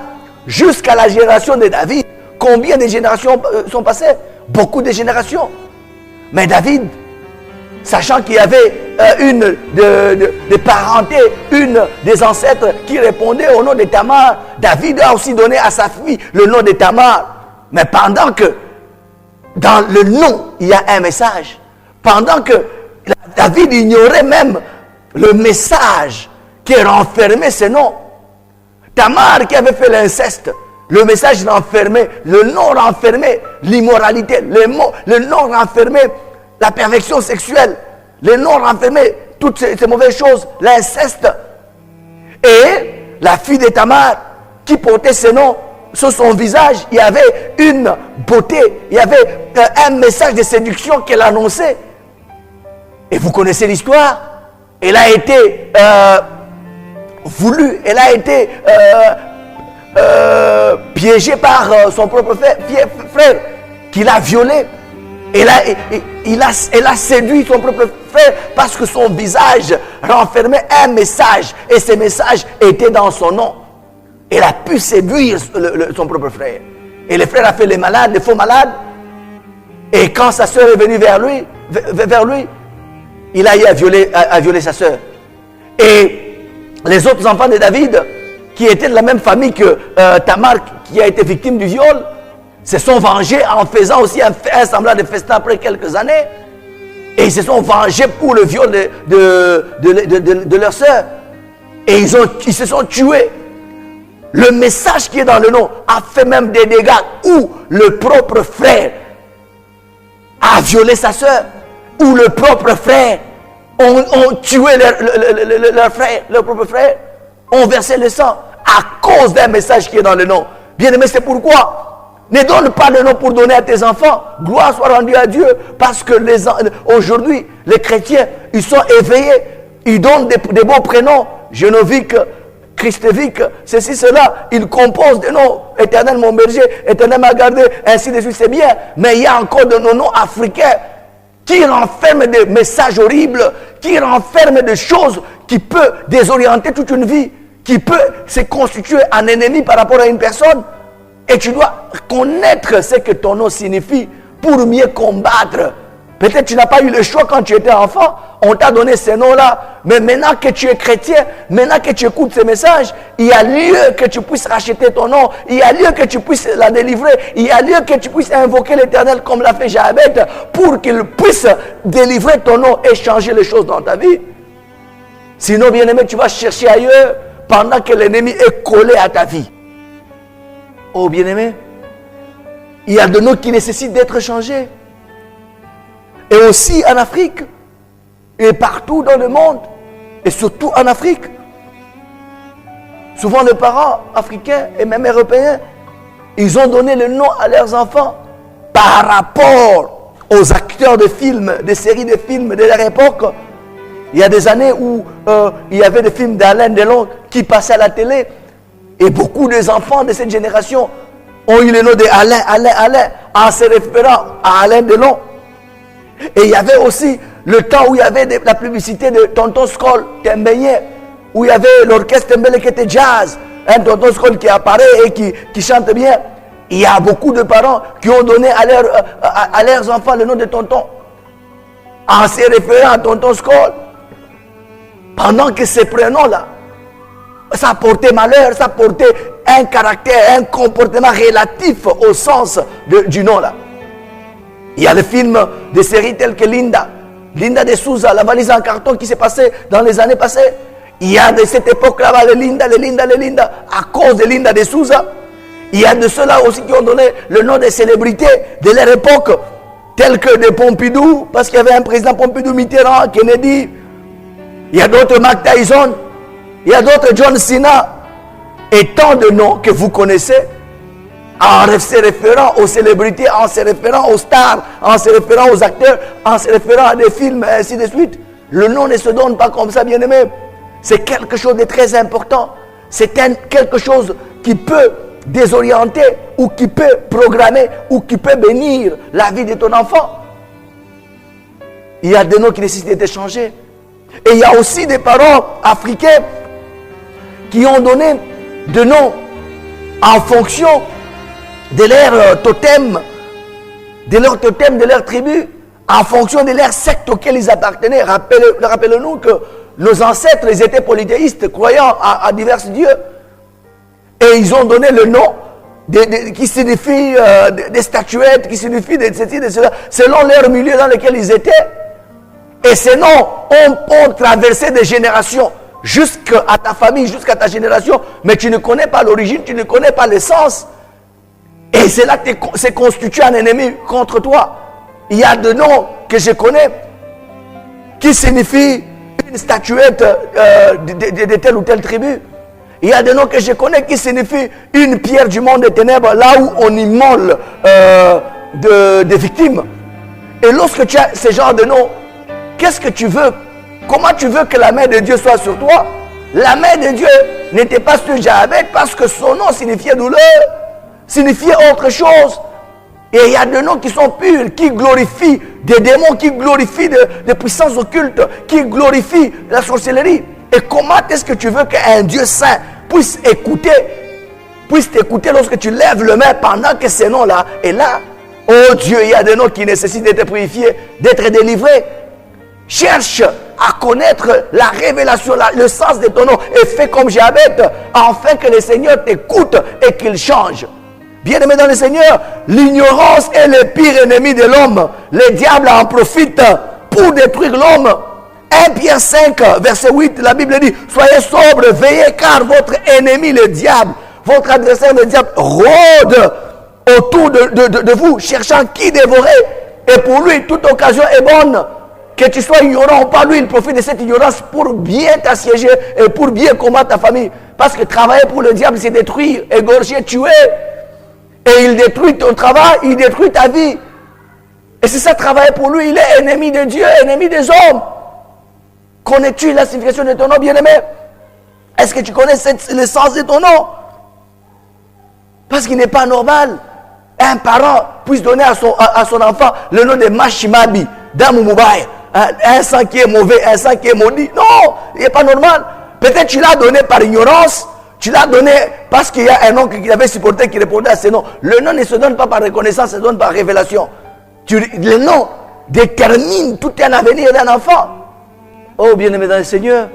jusqu'à la génération de David, combien de générations sont passées? Beaucoup de générations. Mais David, sachant qu'il y avait une de parenté, une des ancêtres qui répondait au nom de Tamar, David a aussi donné à sa fille le nom de Tamar. Mais pendant que dans le nom, il y a un message. Pendant que David ignorait même le message qui renfermait ce nom. Tamar qui avait fait l'inceste, le message renfermait, le nom renfermait l'immoralité, le nom renfermait la perfection sexuelle, le nom renfermait toutes ces mauvaises choses, l'inceste. Et la fille de Tamar qui portait ce nom, sur son visage, il y avait une beauté, il y avait un message de séduction qu'elle annonçait. Et vous connaissez l'histoire. Elle a été voulue, elle a été piégée par son propre frère qui l'a violée. Elle a séduit son propre frère parce que son visage renfermait un message et ce message était dans son nom. Elle a pu séduire son propre frère. Et le frère a fait les malades, les faux malades. Et quand sa soeur est venue vers lui, il a eu à violer sa soeur. Et les autres enfants de David, qui étaient de la même famille que Tamar, qui a été victime du viol, se sont vengés en faisant aussi un semblant de festin après quelques années. Et ils se sont vengés pour le viol de leur soeur. Et ils se sont tués. Le message qui est dans le nom a fait même des dégâts où le propre frère a violé sa soeur, où le propre frère ont tué leur frère, leur propre frère, ont versé le sang à cause d'un message qui est dans le nom. Bien aimé, c'est pourquoi ne donne pas le nom pour donner à tes enfants. Gloire soit rendue à Dieu, parce que aujourd'hui, les chrétiens, ils sont éveillés, ils donnent des beaux prénoms, Genovique, Christovique, ceci, cela, ils composent des noms. Éternel mon berger, Éternel m'a gardé, ainsi de suite, c'est bien. Mais il y a encore de nos noms africains qui renferment des messages horribles, qui renferment des choses qui peuvent désorienter toute une vie, qui peut se constituer un ennemi par rapport à une personne. Et tu dois connaître ce que ton nom signifie pour mieux combattre. Peut-être tu n'as pas eu le choix quand tu étais enfant. On t'a donné ces noms-là. Mais maintenant que tu es chrétien, maintenant que tu écoutes ces messages, il y a lieu que tu puisses racheter ton nom. Il y a lieu que tu puisses la délivrer. Il y a lieu que tu puisses invoquer l'Éternel comme l'a fait Jabet pour qu'il puisse délivrer ton nom et changer les choses dans ta vie. Sinon, bien-aimé, tu vas chercher ailleurs pendant que l'ennemi est collé à ta vie. Oh, bien-aimé, il y a de noms qui nécessitent d'être changés. Et aussi en Afrique, et partout dans le monde, et surtout en Afrique. Souvent les parents africains et même européens, ils ont donné le nom à leurs enfants par rapport aux acteurs de films, des séries de films de leur époque. Il y a des années où il y avait des films d'Alain Delon qui passaient à la télé, et beaucoup des enfants de cette génération ont eu le nom de Alain, en se référant à Alain Delon. Et il y avait aussi le temps où il y avait la publicité de Tonton Skoll, Tembeye, où il y avait l'orchestre Tembele qui était jazz, un Tonton Skoll qui apparaît et qui chante bien. Il y a beaucoup de parents qui ont donné à leurs enfants le nom de Tonton, en se référant à Tonton Skoll. Pendant que ces prénoms-là, ça portait malheur, ça portait un caractère, un comportement relatif au sens du nom-là. Il y a le film des séries telles que Linda de Souza, la valise en carton qui s'est passée dans les années passées. Il y a de cette époque-là, les Linda, à cause de Linda de Souza. Il y a de ceux-là aussi qui ont donné le nom des célébrités de leur époque, tels que de Pompidou, parce qu'il y avait un président Pompidou, Mitterrand, Kennedy. Il y a d'autres Mike Tyson, il y a d'autres John Cena, et tant de noms que vous connaissez, en se référant aux célébrités, en se référant aux stars, en se référant aux acteurs, en se référant à des films, et ainsi de suite. Le nom ne se donne pas comme ça, bien-aimé. C'est quelque chose de très important. C'est quelque chose qui peut désorienter, ou qui peut programmer, ou qui peut bénir la vie de ton enfant. Il y a des noms qui nécessitent d'être changés. Et il y a aussi des parents africains qui ont donné des noms en fonction de leur totem, de leur tribu, en fonction de leur secte auquel ils appartenaient. Rappelez-nous que nos ancêtres, ils étaient polythéistes, croyant à divers dieux. Et ils ont donné le nom qui signifie des statuettes, qui signifie de ceci, de cela, selon leur milieu dans lequel ils étaient. Et ces noms ont traversé des générations, jusqu'à ta famille, jusqu'à ta génération, mais tu ne connais pas l'origine, tu ne connais pas l'essence. Et c'est là que c'est constitué un ennemi contre toi. Il y a des noms que je connais qui signifient une statuette de telle ou telle tribu. Il y a des noms que je connais qui signifient une pierre du monde des ténèbres, là où on immole des victimes. Et lorsque tu as ce genre de noms, qu'est-ce que tu veux? Comment tu veux que la main de Dieu soit sur toi? La main de Dieu n'était pas sur Jahabet parce que son nom signifiait douleur, signifiait autre chose. Et il y a des noms qui sont purs, qui glorifient des démons, qui glorifient des puissances occultes, qui glorifient la sorcellerie. Et comment est-ce que tu veux qu'un Dieu saint puisse t'écouter lorsque tu lèves le main pendant que ces noms-là est là? Oh Dieu, il y a des noms qui nécessitent d'être purifiés, d'être délivrés. Cherche à connaître la révélation, le sens de ton nom et fais comme Jahabet, afin que le Seigneur t'écoute et qu'il change. Bien-aimé dans le Seigneur, l'ignorance est le pire ennemi de l'homme. Le diable en profite pour détruire l'homme. 1 Pierre 5, verset 8, la Bible dit, soyez sobres, veillez, car votre ennemi, le diable, votre adversaire, le diable, rôde autour de vous, cherchant qui dévorer. Et pour lui, toute occasion est bonne. Que tu sois ignorant ou pas, lui, il profite de cette ignorance pour bien t'assiéger et pour bien combattre ta famille. Parce que travailler pour le diable, c'est détruire, égorger, tuer. Et il détruit ton travail, il détruit ta vie. Et c'est ça, travailler pour lui, il est ennemi de Dieu, ennemi des hommes. Connais-tu la signification de ton nom, bien-aimé? Est-ce que tu connais le sens de ton nom? Parce qu'il n'est pas normal un parent puisse donner à son enfant le nom de Mashimabi, Damumoubaï. Un sang qui est mauvais, un sang qui est maudit. Non, il n'est pas normal. Peut-être tu l'as donné par ignorance. Tu l'as donné parce qu'il y a un nom qu'il avait supporté qui répondait à ce nom. Le nom ne se donne pas par reconnaissance, se donne par révélation. Le nom détermine tout un avenir d'un enfant. Oh, bien-aimé dans le Seigneur.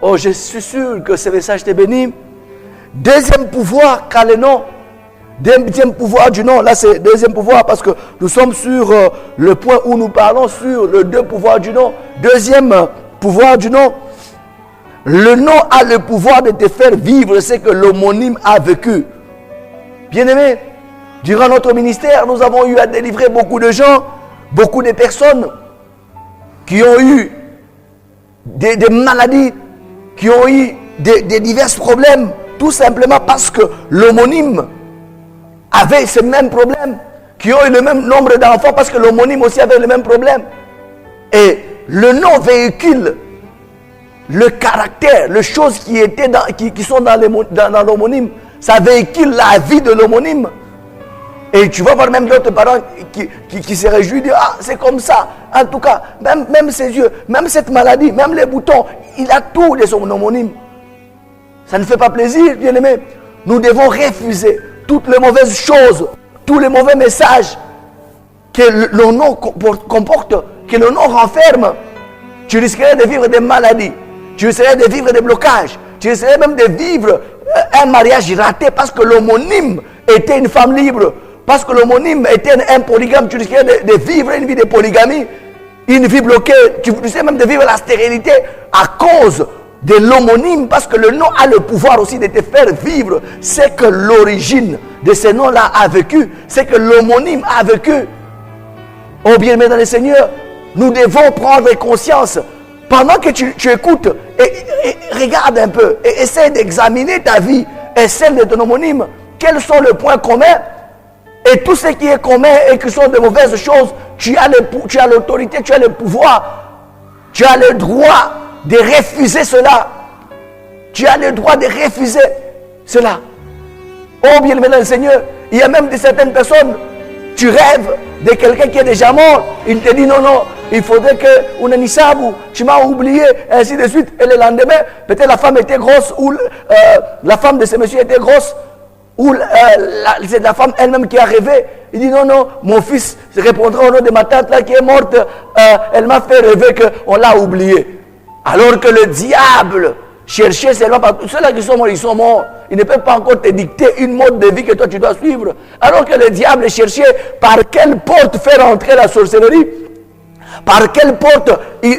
Oh, je suis sûr que ce message t'est béni. Deuxième pouvoir qu'a le nom. Deuxième pouvoir du nom. Là, c'est deuxième pouvoir parce que nous sommes sur le point où nous parlons sur le deux pouvoirs du nom. Deuxième pouvoir du nom. Le nom a le pouvoir de te faire vivre ce que l'homonyme a vécu. Bien-aimé, durant notre ministère, nous avons eu à délivrer beaucoup de gens, beaucoup de personnes qui ont eu des maladies, qui ont eu des divers problèmes, tout simplement parce que l'homonyme avait ce même problème, qui ont eu le même nombre d'enfants parce que l'homonyme aussi avait le même problème. Et le nom véhicule le caractère, les choses qui sont dans l'homonyme. Ça véhicule la vie de l'homonyme. Et tu vas voir même d'autres parents qui se réjouissent, disent, ah, c'est comme ça. En tout cas, même ses yeux, même cette maladie, même les boutons, il a tout de son homonyme. Ça ne fait pas plaisir, bien-aimé. Nous devons refuser toutes les mauvaises choses, tous les mauvais messages que le nom comporte, que le nom renferme. Tu risquerais de vivre des maladies, tu risquerais de vivre des blocages, tu risquerais même de vivre un mariage raté parce que l'homonyme était une femme libre, parce que l'homonyme était un polygame, tu risquerais de vivre une vie de polygamie, une vie bloquée, tu risquerais même de vivre la stérilité à cause de l'homonyme, parce que le nom a le pouvoir aussi de te faire vivre ce que l'origine de ce nom-là a vécu, ce que l'homonyme a vécu. Oh bien-aimé dans le Seigneur, nous devons prendre conscience, pendant que tu écoutes, et regarde un peu, et essaie d'examiner ta vie et celle de ton homonyme, quels sont les points communs, et tout ce qui est commun et qui sont de mauvaises choses, tu as l'autorité, tu as le pouvoir, tu as le droit de refuser cela. Tu as le droit de refuser cela. Oh bien-aimé dans le Seigneur, il y a même de certaines personnes, tu rêves de quelqu'un qui est déjà mort, il te dit non, il faudrait que Unanisabu, tu m'as oublié, ainsi de suite. Et le lendemain, peut-être la femme était grosse, ou la femme de ce monsieur était grosse, ou c'est la femme elle-même qui a rêvé. Il dit non, mon fils répondra au nom de ma tante là qui est morte, elle m'a fait rêver qu'on l'a oublié. Alors que le diable cherchait seulement par ceux-là qui sont morts, ils sont morts. Ils ne peuvent pas encore te dicter une mode de vie que toi tu dois suivre. Alors que le diable cherchait par quelle porte faire entrer la sorcellerie. Par quelle porte,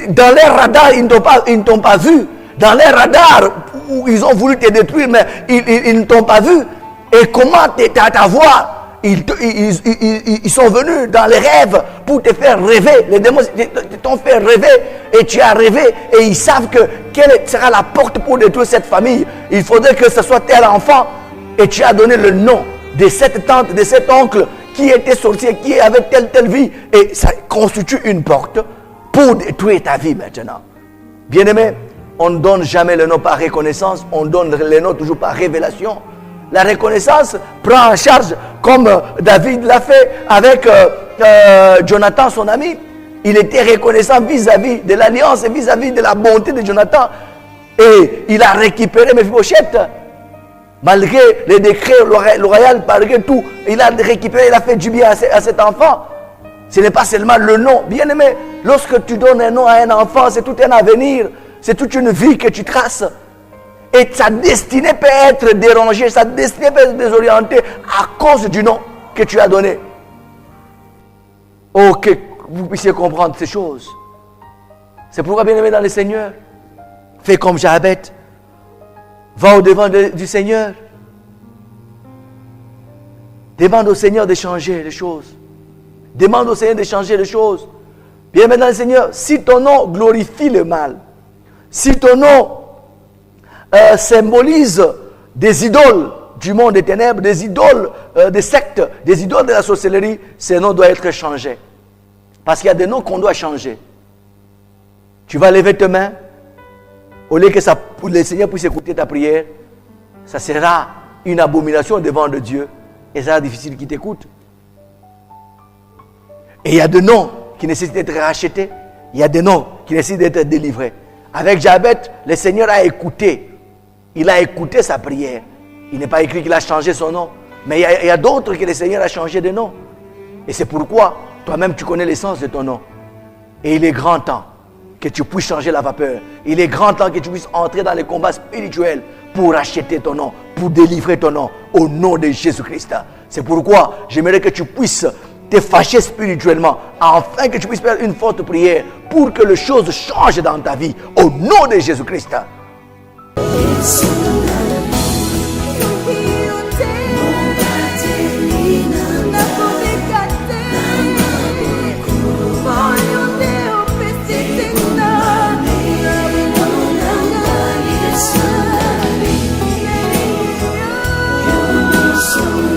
dans les radars, ils ne t'ont pas vu. Dans les radars, où ils ont voulu te détruire, mais ils ne t'ont pas vu. Et comment ta voix, ils sont venus dans les rêves pour te faire rêver. Les démons t'ont fait rêver et tu as rêvé. Et ils savent quelle sera la porte pour détruire cette famille. Il faudrait que ce soit tel enfant. Et tu as donné le nom de cette tante, de cet oncle qui était sorcier, qui avait telle vie. Et ça constitue une porte pour détruire ta vie maintenant. Bien-aimé, on ne donne jamais le nom par reconnaissance, on donne le nom toujours par révélation. La reconnaissance prend en charge, comme David l'a fait avec Jonathan, son ami. Il était reconnaissant vis-à-vis de l'alliance et vis-à-vis de la bonté de Jonathan. Et il a récupéré Mephibosheth. Malgré les décrets royaux, malgré tout, il a récupéré, il a fait du bien à cet enfant. Ce n'est pas seulement le nom. Bien-aimé, lorsque tu donnes un nom à un enfant, c'est tout un avenir. C'est toute une vie que tu traces. Et sa destinée peut être dérangée, sa destinée peut être désorientée à cause du nom que tu as donné. Oh, que vous puissiez comprendre ces choses. C'est pourquoi, bien-aimé dans le Seigneur, fais comme Jabez. Va au-devant du Seigneur. Demande au Seigneur de changer les choses. Demande au Seigneur de changer les choses. Bien-aimé dans le Seigneur, si ton nom glorifie le mal, si ton nom symbolise des idoles du monde des ténèbres, des idoles des sectes, des idoles de la sorcellerie, ce nom doit être changé. Parce qu'il y a des noms qu'on doit changer. Tu vas lever tes mains, au lieu que le Seigneur puisse écouter ta prière, ça sera une abomination devant le Dieu et ça sera difficile qu'il t'écoute. Et il y a des noms qui nécessitent d'être rachetés, il y a des noms qui nécessitent d'être délivrés. Avec Jabez, le Seigneur a écouté. Il a écouté sa prière. Il n'est pas écrit qu'il a changé son nom. Mais il y a d'autres que le Seigneur a changé de nom. Et c'est pourquoi, toi-même, tu connais l'essence de ton nom. Et il est grand temps que tu puisses changer la vapeur. Il est grand temps que tu puisses entrer dans les combats spirituels pour racheter ton nom, pour délivrer ton nom, au nom de Jésus-Christ. C'est pourquoi j'aimerais que tu puisses te fâcher spirituellement, afin que tu puisses faire une forte prière pour que les choses changent dans ta vie, au nom de Jésus-Christ. So